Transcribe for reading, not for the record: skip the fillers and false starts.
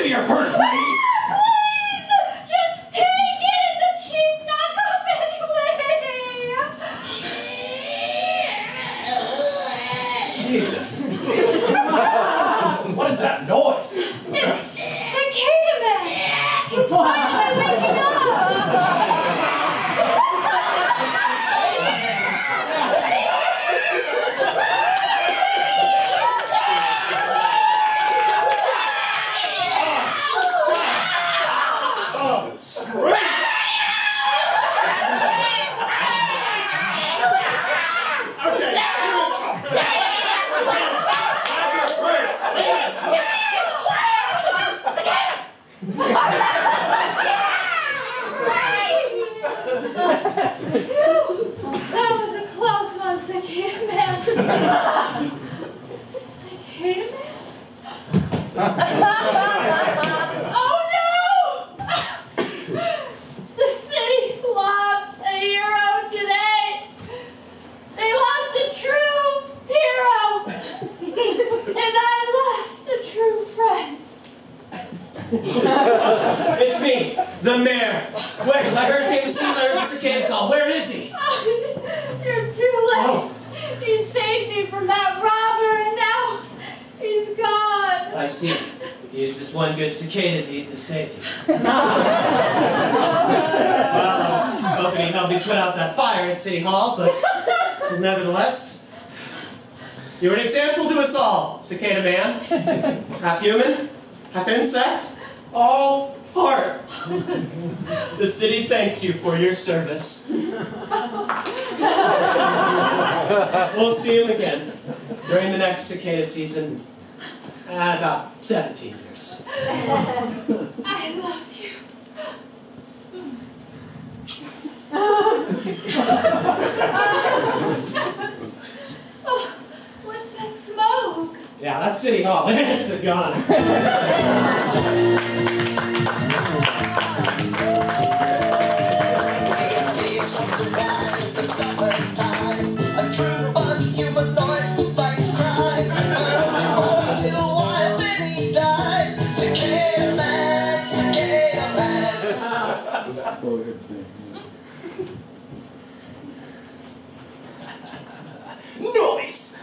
Give me your purse, lady! Please! Just take it! It's a cheap knockoff anyway! Jesus. What is that noise? It's Cicada Man! He's finally waking up! That was a close one, Cicada Man. Cicada Man? Oh no! The city lost a hero today. They lost a true hero. And I lost a true friend. It's me, the mayor. Wait, I heard David Ceglar the cicada call. Where is he? Oh, you're too late. Oh. He saved me from that robber, and now he's gone. I see. You used this one good cicada deed to save you. Well, I was hoping he'd help me put out that fire at City Hall, but nevertheless, you're an example to us all, Cicada Man. Half human, half insect, all heart. The city thanks you for your service. We'll see him again during the next cicada season in about 17 years. I love you. Oh, what's that smoke? Yeah, that's City Hall. It's a gun. Noise!